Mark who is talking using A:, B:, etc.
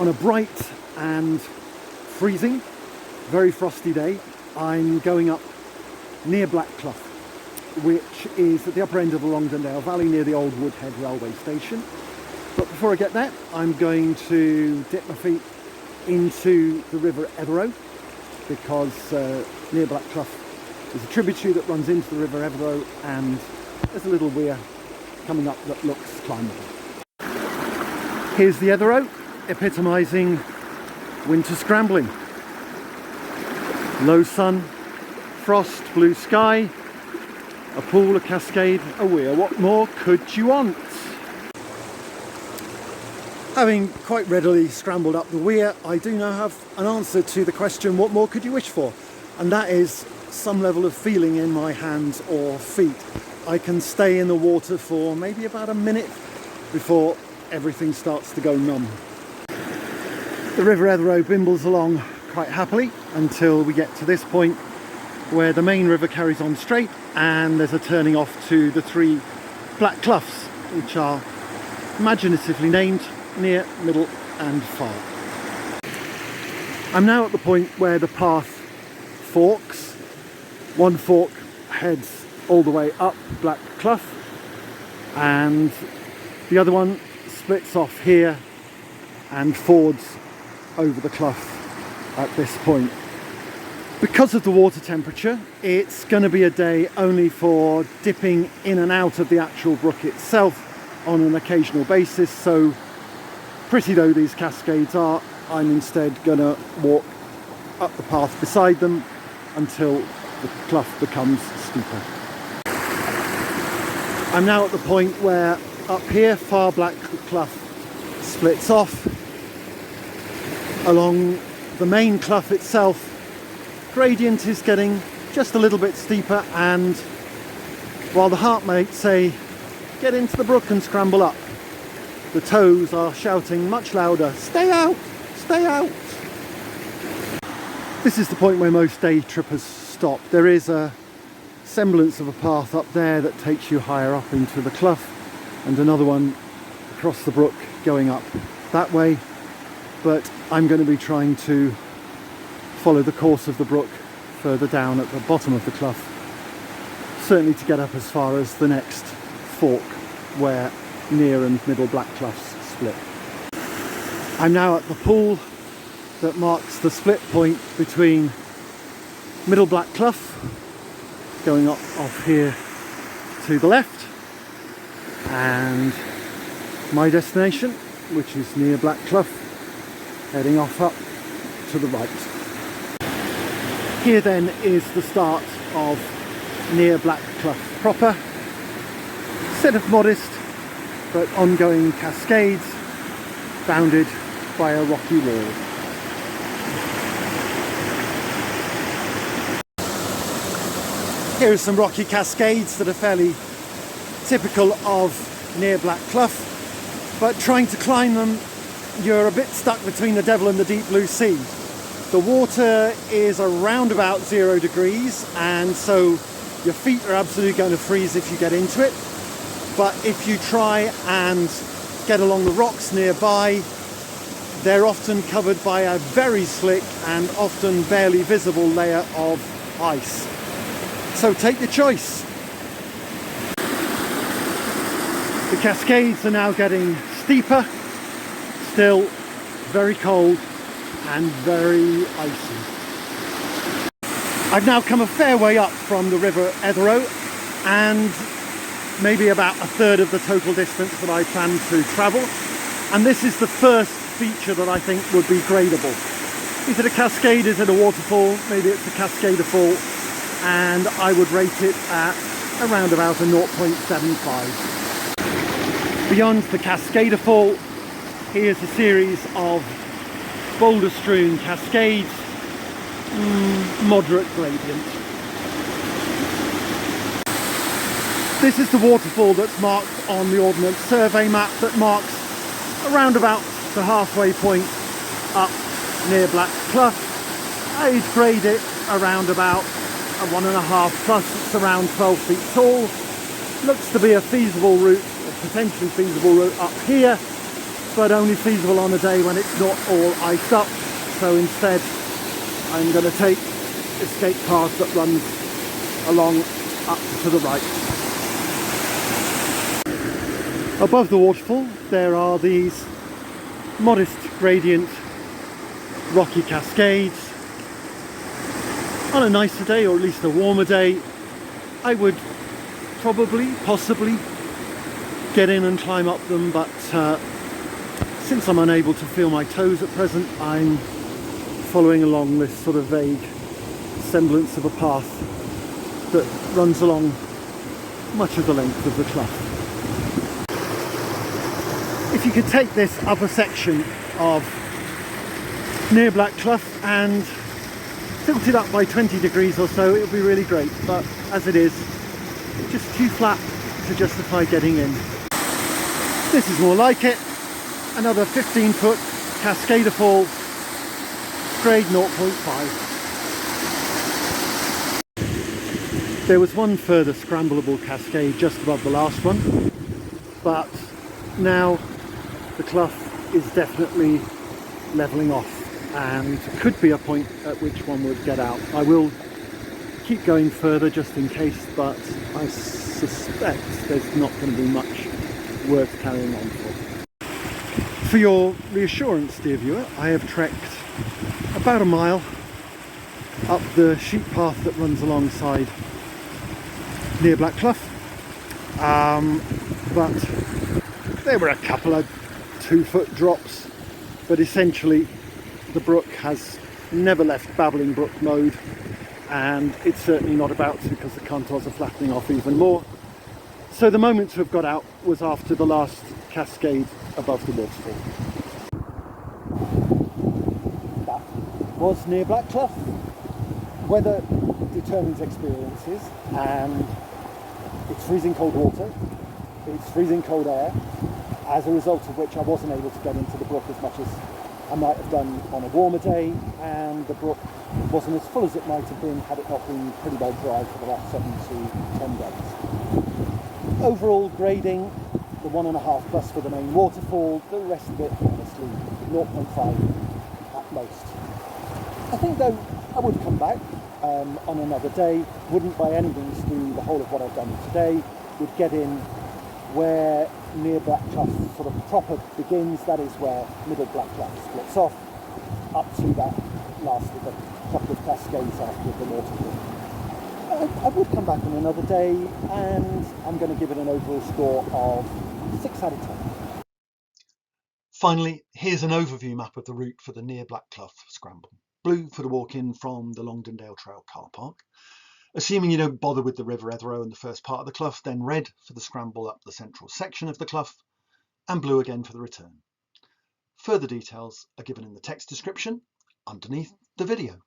A: On a bright and freezing, very frosty day, I'm going up Near Black Clough, which is at the upper end of the Longdendale Valley near the old Woodhead Railway Station. But before I get there, I'm going to dip my feet into the River Etherow, because Near Black Clough is a tributary that runs into the River Etherow, and there's a little weir coming up that looks climbable. Here's the Etherow, epitomising winter scrambling. Low sun, frost, blue sky, a pool, a cascade, a weir. What more could you want? Having quite readily scrambled up the weir, I do now have an answer to the question, what more could you wish for? And that is some level of feeling in my hands or feet. I can stay in the water for maybe about a minute before everything starts to go numb. The River Etherow bimbles along quite happily until we get to this point where the main river carries on straight and there's a turning off to the 3 black cloughs, which are imaginatively named Near, Middle and Far. I'm now at the point where the path forks. One fork heads all the way up Black Clough and the other one splits off here and fords over the clough at this point. Because of the water temperature, it's going to be a day only for dipping in and out of the actual brook itself on an occasional basis, so pretty though these cascades are, I'm instead going to walk up the path beside them until the clough becomes steeper. I'm now at the point where up here Far Black Clough splits off. Along the main clough itself, gradient is getting just a little bit steeper, and while the heart might say get into the brook and scramble up, the toes are shouting much louder, stay out, stay out. This is the point where most day trippers stop. There is a semblance of a path up there that takes you higher up into the clough, and another one across the brook going up that way, but I'm going to be trying to follow the course of the brook further down at the bottom of the clough, certainly to get up as far as the next fork where Near and Middle Black Cloughs split. I'm now at the pool that marks the split point between Middle Black Clough, going up off here to the left, and my destination, which is Near Black Clough, heading off up to the right. Here then is the start of Near Black Clough proper. Set of modest but ongoing cascades bounded by a rocky wall. Here are some rocky cascades that are fairly typical of Near Black Clough, but trying to climb them, you're a bit stuck between the devil and the deep blue sea. The water is around about 0 degrees, and so your feet are absolutely going to freeze if you get into it. But if you try and get along the rocks nearby, they're often covered by a very slick and often barely visible layer of ice. So take your choice. The cascades are now getting steeper, still very cold and very icy. I've now come a fair way up from the River Etherow, and maybe about a third of the total distance that I plan to travel, and this is the first feature that I think would be gradable. Is it a cascade, is it a waterfall? Maybe it's a cascaderfall, and I would rate it at around about a 0.75. Beyond the cascaderfall, here's a series of boulder strewn cascades, moderate gradient. This is the waterfall that's marked on the Ordnance Survey map that marks around about the halfway point up Near Black Clough. I'd grade it around about a 1.5 plus. It's around 12 feet tall. Looks to be a feasible route, a potentially feasible route up here, but only feasible on a day when it's not all iced up. So instead I'm going to take escape path that runs along up to the right. Above the waterfall there are these modest gradient rocky cascades. On a nicer day, or at least a warmer day, I would possibly get in and climb up them, but since I'm unable to feel my toes at present, I'm following along this sort of vague semblance of a path that runs along much of the length of the clough. If you could take this upper section of Near Black Clough and tilt it up by 20 degrees or so, it would be really great, but as it is, just too flat to justify getting in. This is more like it. Another 15-foot cascaderfalls, grade 0.5. There was one further scrambleable cascade just above the last one, but now the clough is definitely levelling off and could be a point at which one would get out. I will keep going further just in case, but I suspect there's not going to be much worth carrying on for. For your reassurance, dear viewer, I have trekked about a mile up the sheep path that runs alongside Near Black Clough, but there were a couple of 2-foot drops, but essentially the brook has never left babbling brook mode, and it's certainly not about to, because the contours are flattening off even more. So the moment to have got out was after the last cascade above the waterfall. That was Near Black Clough. Weather determines experiences, and it's freezing cold water, it's freezing cold air, as a result of which I wasn't able to get into the brook as much as I might have done on a warmer day, and the brook wasn't as full as it might have been had it not been pretty well dry for the last 7 to 10 days. Overall grading, the 1.5 plus for the main waterfall, the rest of it honestly 0.5 at most. I think though I would come back on another day, wouldn't by any means do the whole of what I've done today, would get in where Near Black Clough sort of proper begins, that is where Middle Black Clough splits off, up to that last of the couple of cascades after the waterfall. I would come back on another day, and I'm going to give it an overall score of 6 out of 10.
B: Finally, here's an overview map of the route for the Near Black Clough scramble. Blue for the walk-in from the Longdendale Trail car park. Assuming you don't bother with the River Etherow in the first part of the clough, then red for the scramble up the central section of the clough, and blue again for the return. Further details are given in the text description underneath the video.